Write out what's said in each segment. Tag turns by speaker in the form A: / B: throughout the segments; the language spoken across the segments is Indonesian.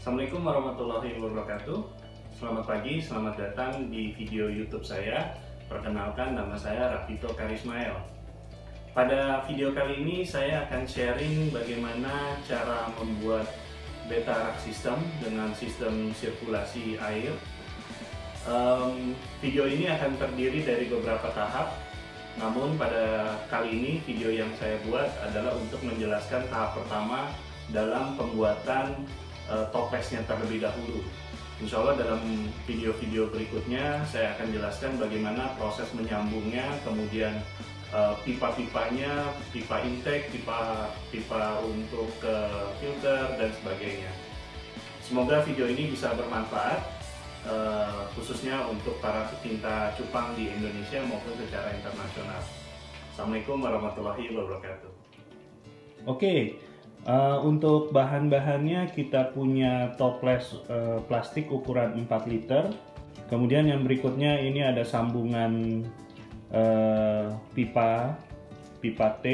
A: Assalamualaikum warahmatullahi wabarakatuh. Selamat pagi, selamat datang di video YouTube saya. Perkenalkan, nama saya Rapito Karismael. Pada video kali ini saya akan sharing bagaimana cara membuat beta rack system dengan sistem sirkulasi air. Video ini akan terdiri dari beberapa tahap. Namun pada kali ini video yang saya buat adalah untuk menjelaskan tahap pertama dalam pembuatan toplesnya terlebih dahulu. Insya Allah dalam video-video berikutnya saya akan jelaskan bagaimana proses menyambungnya, kemudian pipa-pipanya, pipa intake, pipa untuk ke filter dan sebagainya. Semoga video ini bisa bermanfaat, khususnya untuk para pecinta cupang di Indonesia maupun secara internasional. Assalamualaikum warahmatullahi wabarakatuh.
B: Oke. Untuk bahan-bahannya kita punya toples plastik ukuran 4 liter. Kemudian yang berikutnya ini ada sambungan pipa T.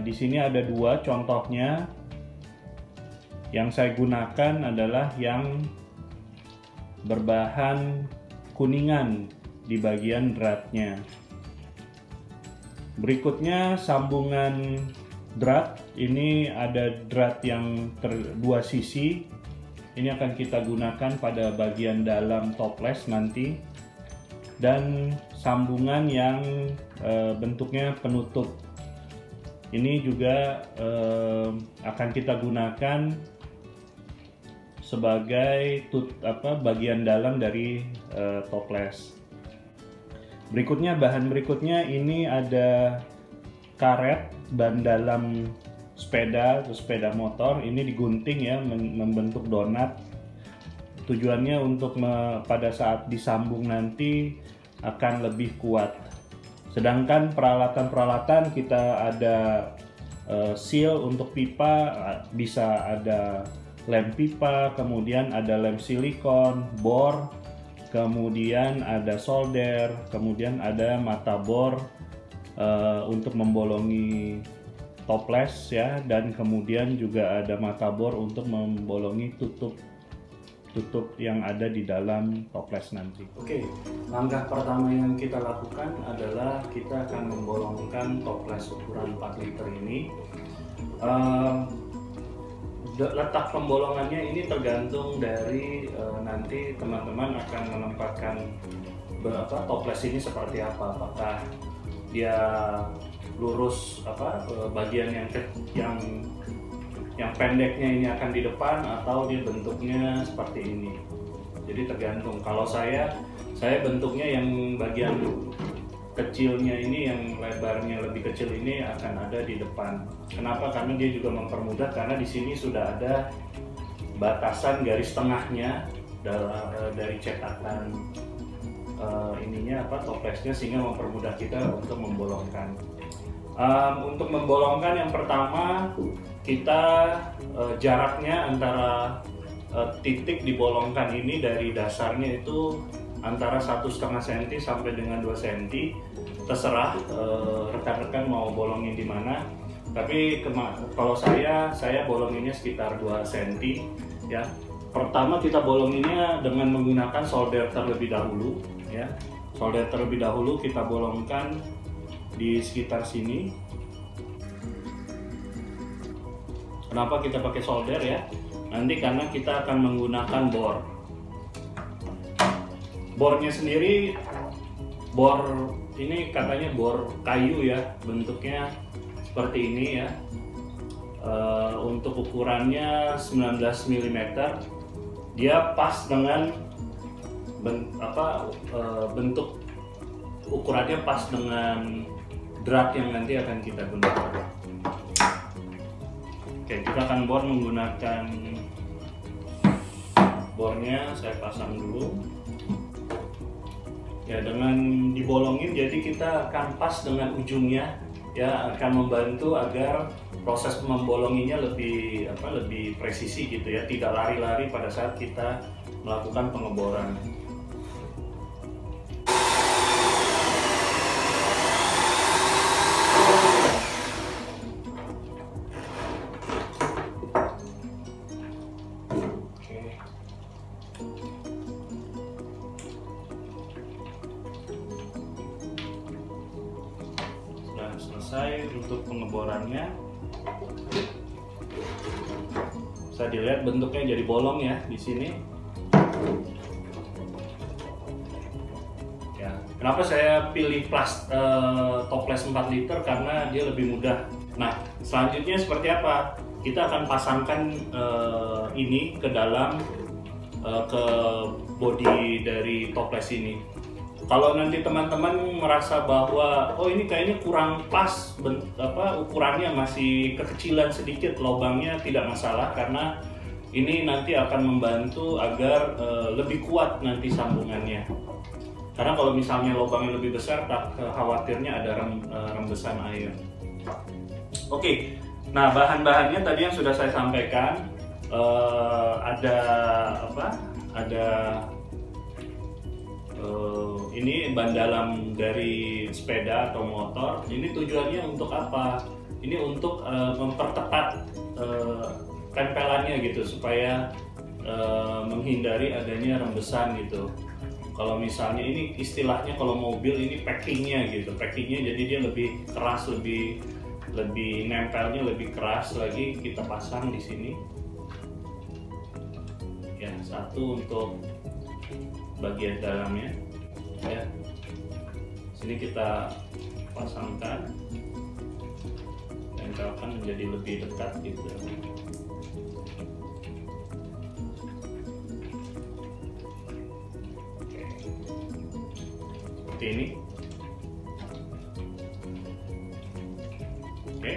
B: Di sini ada dua contohnya. Yang saya gunakan adalah yang berbahan kuningan di bagian dratnya. Berikutnya sambungan drat. Ini ada drat yang dua sisi. Ini akan kita gunakan pada bagian dalam toples nanti. Dan sambungan yang bentuknya penutup. Ini juga akan kita gunakan sebagai bagian dalam dari toples. Bahan berikutnya ini ada karet ban dalam sepeda motor. Ini digunting ya, membentuk donat. Tujuannya untuk pada saat disambung nanti akan lebih kuat. Sedangkan peralatan kita ada seal untuk pipa, bisa ada lem pipa, kemudian ada lem silikon, bor, kemudian ada solder, kemudian ada mata bor untuk membolongi toples ya, dan kemudian juga ada mata bor untuk membolongi tutup yang ada di dalam toples nanti.
A: Oke, langkah pertama yang kita lakukan adalah kita akan membolongkan toples ukuran 4 liter ini. Letak pembolongannya ini tergantung dari nanti teman-teman akan menempatkan toples ini seperti apa. Apakah dia lurus bagian yang pendeknya ini akan di depan, atau dia bentuknya seperti ini. Jadi tergantung. Kalau saya bentuknya yang bagian kecilnya ini, yang lebarnya lebih kecil ini akan ada di depan. Kenapa? Karena dia juga mempermudah, karena di sini sudah ada batasan garis tengahnya dari cetakan toplesnya, sehingga mempermudah kita untuk membolongkan. Untuk membolongkan yang pertama, kita jaraknya antara titik dibolongkan ini dari dasarnya itu antara 1,5 cm sampai dengan 2 cm. Terserah rekan-rekan mau bolongin di mana. Tapi kalau saya bolonginnya sekitar 2 cm ya. Pertama kita bolonginnya dengan menggunakan solder terlebih dahulu ya. Solder terlebih dahulu kita bolongkan di sekitar sini. Kenapa kita pakai solder ya? Nanti karena kita akan menggunakan bor. Bornya sendiri, bor ini katanya bor kayu ya, bentuknya seperti ini ya. Untuk ukurannya 19 mm. Dia pas dengan bentuk ukurannya pas dengan drat yang nanti akan kita gunakan. Oke, kita akan bor menggunakan bornya. Saya pasang dulu ya, dengan dibolongin jadi kita akan pas dengan ujungnya ya, akan membantu agar proses membolonginya lebih presisi gitu ya, tidak lari-lari pada saat kita melakukan pengeboran.
B: selesai untuk pengeborannya. Bisa dilihat bentuknya jadi bolong ya di sini. Ya, kenapa saya pilih toples 4 liter? Karena dia lebih mudah. Nah, selanjutnya seperti apa? Kita akan pasangkan ini ke dalam ke bodi dari toples ini. Kalau nanti teman-teman merasa bahwa oh ini kayaknya kurang pas, ukurannya masih kekecilan sedikit, lubangnya tidak masalah, karena ini nanti akan membantu agar lebih kuat nanti sambungannya. Karena kalau misalnya lubangnya lebih besar, khawatirnya ada rembesan air. Oke, nah bahan-bahannya tadi yang sudah saya sampaikan, ada ini ban dalam dari sepeda atau motor. Ini tujuannya untuk apa? Ini untuk mempertepat tempelannya gitu, supaya menghindari adanya rembesan gitu. Kalau misalnya ini istilahnya kalau mobil ini packingnya gitu, packingnya jadi dia lebih keras, lebih nempelnya lebih keras lagi. Kita pasang di sini. Ya, satu untuk bagian dalamnya ya, sini kita pasangkan, tempelkan menjadi lebih dekat gitu. Oke. Seperti ini. Oke.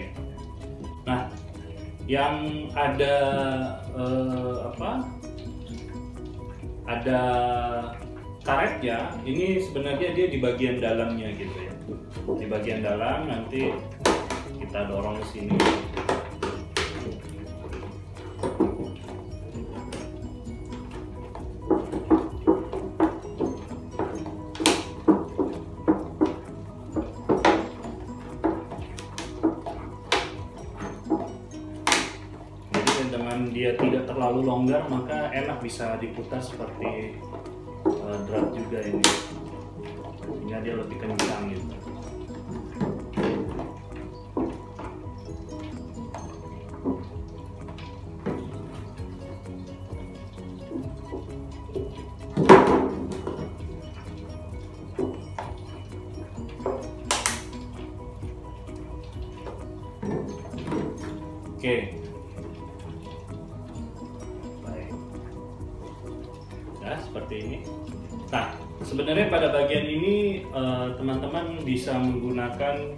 B: Nah, yang ada ada karetnya, ini sebenarnya dia di bagian dalamnya gitu ya. Di bagian dalam nanti kita dorong ke sini. Dengan dia tidak terlalu longgar, maka enak bisa diputar seperti drum juga ini. Sehingga dia lebih kencang gitu. Oke. Seperti ini. Nah, sebenarnya pada bagian ini teman-teman bisa menggunakan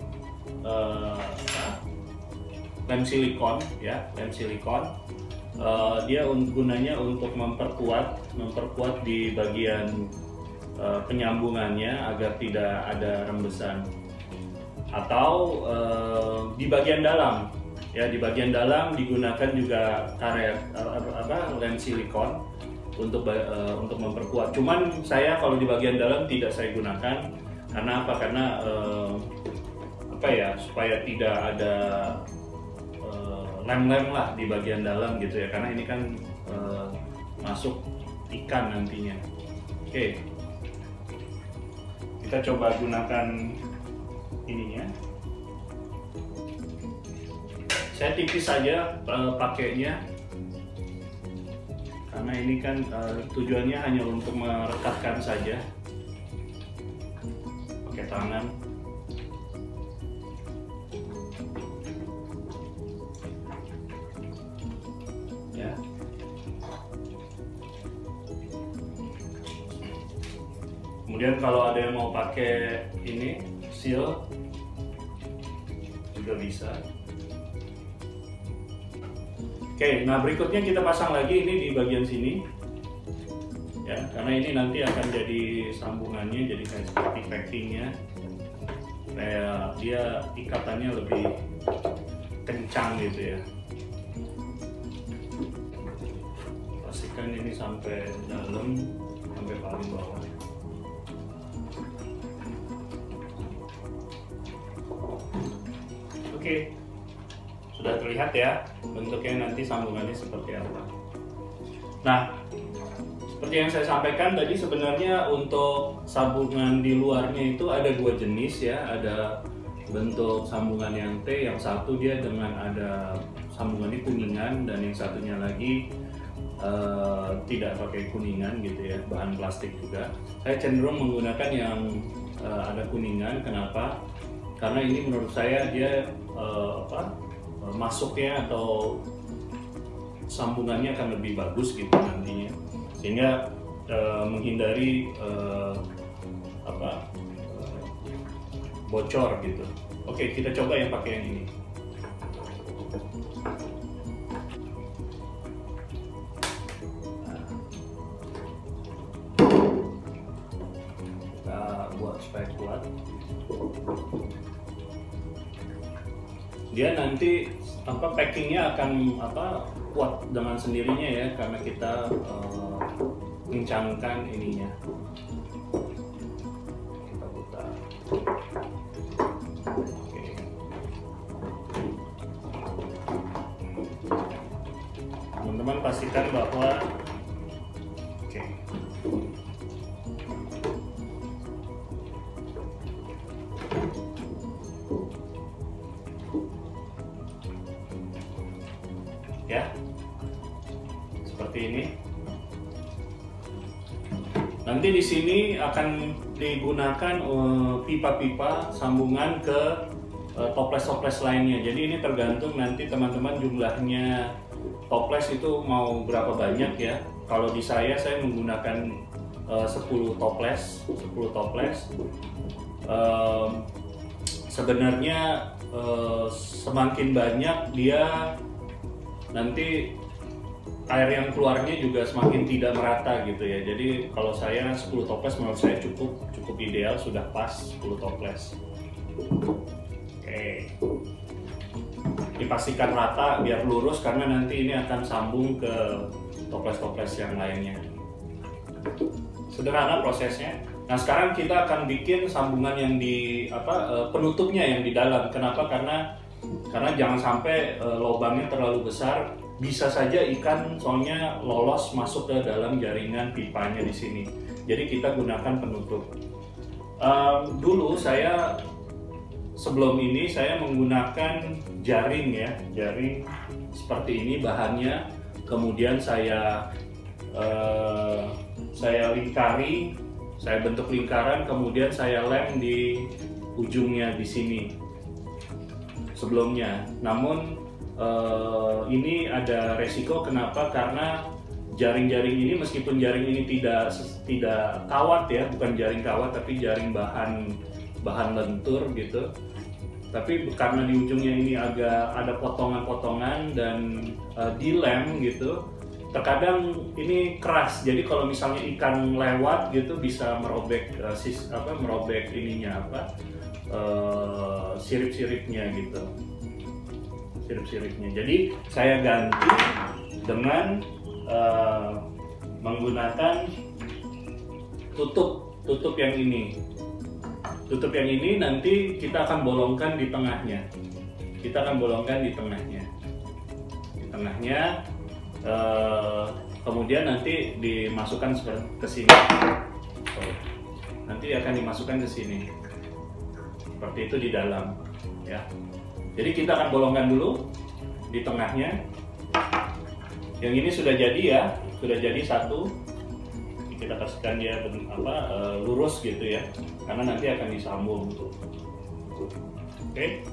B: lem silikon ya, lem silikon. Dia gunanya untuk memperkuat di bagian penyambungannya agar tidak ada rembesan. Atau di bagian dalam ya, di bagian dalam digunakan juga karet lem silikon untuk memperkuat. Cuman saya kalau di bagian dalam tidak saya gunakan. Karena apa? Karena supaya tidak ada lem-lem lah di bagian dalam gitu ya. Karena ini kan masuk ikan nantinya. Oke, kita coba gunakan ininya. Saya tipis saja pakainya. Karena ini kan tujuannya hanya untuk merekatkan saja pakai tangan. Ya. Kemudian kalau ada yang mau pakai ini seal juga bisa. Oke, nah berikutnya kita pasang lagi ini di bagian sini ya, karena ini nanti akan jadi sambungannya, jadi kayak seperti packingnya, kayak dia ikatannya lebih kencang gitu ya. Pastikan ini sampai dalam, sampai paling bawah. Oke. Sudah terlihat ya bentuknya, nanti sambungannya seperti apa. Nah, seperti yang saya sampaikan tadi, sebenarnya untuk sambungan di luarnya itu ada dua jenis ya, ada
A: bentuk sambungan yang T, yang satu dia dengan ada sambungannya kuningan, dan yang satunya lagi tidak pakai kuningan gitu ya, bahan plastik juga. Saya cenderung menggunakan yang ada kuningan. Kenapa? Karena ini menurut saya dia masuknya atau sambungannya akan lebih bagus gitu nantinya, sehingga menghindari bocor gitu. Oke, kita coba yang pakai yang ini. Kita buat supaya kuat. Dia nanti packingnya akan kuat dengan sendirinya ya, karena kita kencangkan ininya. Kita putar. Oke. Teman-teman pastikan bahwa ya, seperti ini. Nanti di sini akan digunakan pipa-pipa sambungan ke toples-toples lainnya. Jadi ini tergantung nanti teman-teman jumlahnya toples itu mau berapa banyak ya. Kalau di saya menggunakan 10 toples. Sebenarnya semakin banyak dia, nanti air yang keluarnya juga semakin tidak merata gitu ya. Jadi kalau saya 10 toples menurut saya cukup ideal, sudah pas 10 toples. Oke. Dipastikan rata biar lurus, karena nanti ini akan sambung ke toples-toples yang lainnya. Sederhana prosesnya. Nah, sekarang kita akan bikin sambungan yang di penutupnya yang di dalam. Kenapa? Karena jangan sampai lubangnya terlalu besar, bisa saja ikan soalnya lolos masuk ke dalam jaringan pipanya di sini. Jadi kita gunakan penutup. Dulu sebelum ini saya menggunakan jaring ya, jaring seperti ini bahannya. Kemudian saya lingkari, saya bentuk lingkaran, kemudian saya lem di ujungnya di sini sebelumnya. Namun ini ada resiko. Kenapa? Karena jaring-jaring ini, meskipun jaring ini tidak kawat ya, bukan jaring kawat tapi jaring bahan lentur gitu, tapi karena di ujungnya ini agak ada potongan-potongan dan dilem gitu, terkadang ini keras. Jadi kalau misalnya ikan lewat gitu bisa merobek merobek ininya sirip-siripnya gitu, sirip-siripnya. Jadi saya ganti dengan menggunakan tutup yang ini. Tutup yang ini nanti kita akan bolongkan di tengahnya. Di tengahnya, kemudian nanti dimasukkan ke sini. Nanti akan dimasukkan ke sini. Seperti itu di dalam, ya. Jadi kita akan bolongkan dulu di tengahnya. Yang ini sudah jadi ya, sudah jadi satu. Kita kasihkan dia lurus gitu ya, karena nanti akan disambung. Oke.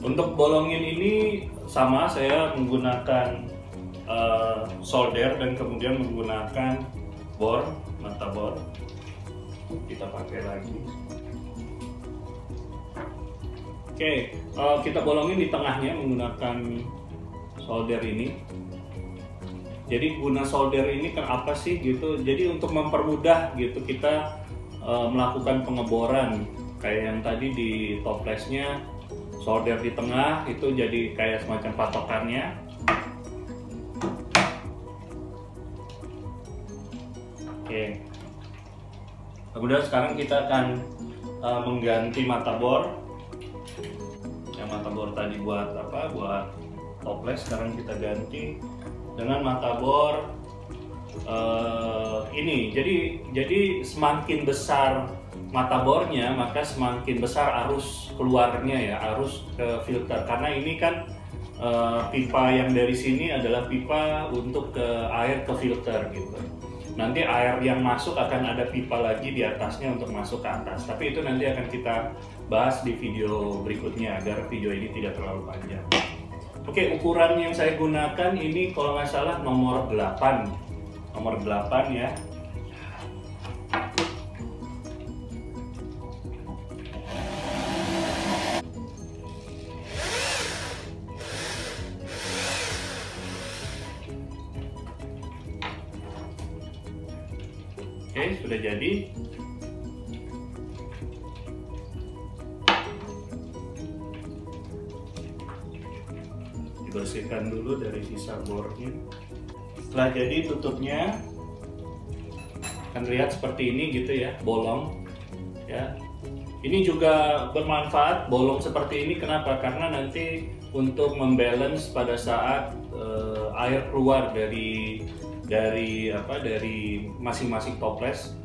A: Untuk bolongin ini sama, saya menggunakan solder dan kemudian menggunakan mata bor. Kita pakai lagi. Oke, kita bolongin di tengahnya menggunakan solder ini. Jadi guna solder ini kan apa sih gitu? Jadi untuk mempermudah gitu kita melakukan pengeboran. Kayak yang tadi di toplesnya, solder di tengah itu jadi kayak semacam patokannya. Oke. Kemudian sekarang kita akan mengganti mata bor. Yang mata bor tadi buat toples, sekarang kita ganti dengan mata bor ini. Jadi semakin besar mata bornya, maka semakin besar arus keluarnya ya, arus ke filter. Karena ini kan pipa yang dari sini adalah pipa untuk ke air ke filter gitu. Nanti air yang masuk akan ada pipa lagi di atasnya untuk masuk ke atas. Tapi itu nanti akan kita bahas di video berikutnya agar video ini tidak terlalu panjang. Oke, ukuran yang saya gunakan ini kalau nggak salah nomor 8. Nomor 8 ya. Oke, sudah jadi. Dibersihkan dulu dari sisa bornya. Setelah jadi, tutupnya akan terlihat seperti ini gitu ya, bolong ya. Ini juga bermanfaat bolong seperti ini. Kenapa? Karena nanti untuk membalance pada saat air keluar dari masing-masing toples.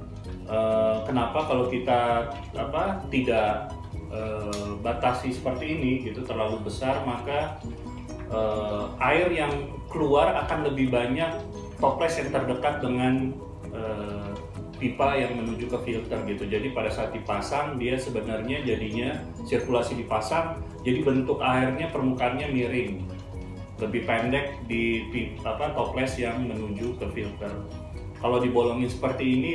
A: Kenapa kalau kita tidak batasi seperti ini gitu terlalu besar, maka air yang keluar akan lebih banyak toples yang terdekat dengan pipa yang menuju ke filter gitu. Jadi pada saat dipasang dia sebenarnya jadinya sirkulasi dipasang, jadi bentuk airnya permukaannya miring, lebih pendek di toples yang menuju ke filter. Kalau dibolongin seperti ini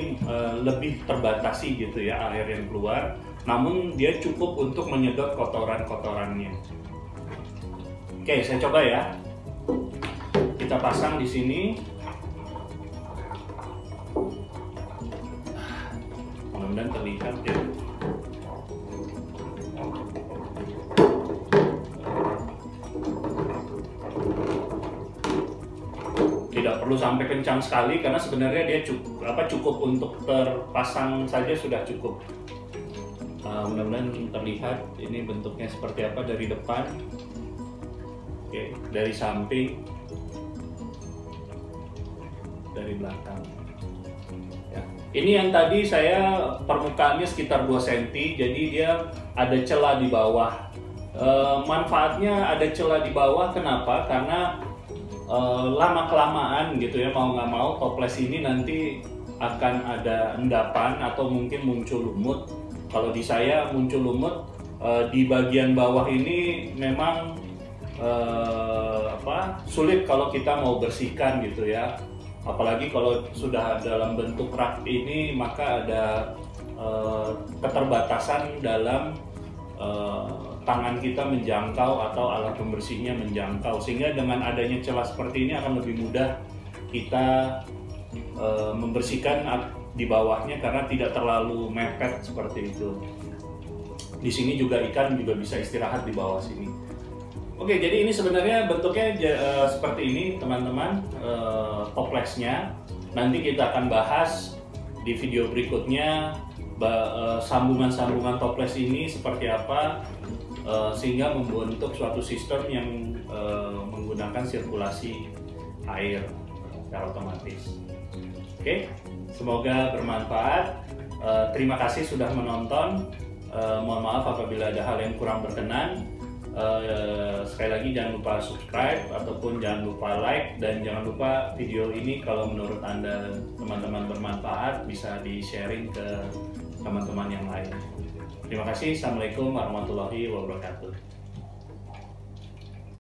A: lebih terbatasi gitu ya air yang keluar, namun dia cukup untuk menyedot kotoran-kotorannya. Oke, saya coba ya. Kita pasang di sini. Mudah-mudahan terlihat ya. Tidak perlu sampai kencang sekali karena sebenarnya dia cukup untuk terpasang saja sudah cukup. Mudah-mudahan terlihat ini bentuknya seperti apa dari depan, oke, dari samping, dari belakang. Ya. Ini yang tadi saya permukaannya sekitar 2 cm, jadi dia ada celah di bawah. Manfaatnya ada celah di bawah, kenapa? Karena lama-kelamaan gitu ya, mau nggak mau toples ini nanti akan ada endapan atau mungkin muncul lumut. Kalau di saya muncul lumut di bagian bawah ini memang sulit kalau kita mau bersihkan gitu ya. Apalagi kalau sudah dalam bentuk rak ini, maka ada keterbatasan dalam tangan kita menjangkau atau alat pembersihnya menjangkau, sehingga dengan adanya celah seperti ini akan lebih mudah kita membersihkan di bawahnya karena tidak terlalu mepet seperti itu. Di sini juga ikan juga bisa istirahat di bawah sini. Oke, jadi ini sebenarnya bentuknya seperti ini teman-teman, toplesnya. Nanti kita akan bahas di video berikutnya sambungan-sambungan toples ini seperti apa, sehingga membentuk suatu sistem yang menggunakan sirkulasi air secara otomatis. Oke, semoga bermanfaat. Terima kasih sudah menonton. Mohon maaf apabila ada hal yang kurang berkenan. Sekali lagi jangan lupa subscribe ataupun jangan lupa like, dan jangan lupa video ini kalau menurut Anda teman-teman bermanfaat bisa di-sharing ke teman-teman yang lain. Terima kasih. Assalamualaikum warahmatullahi wabarakatuh.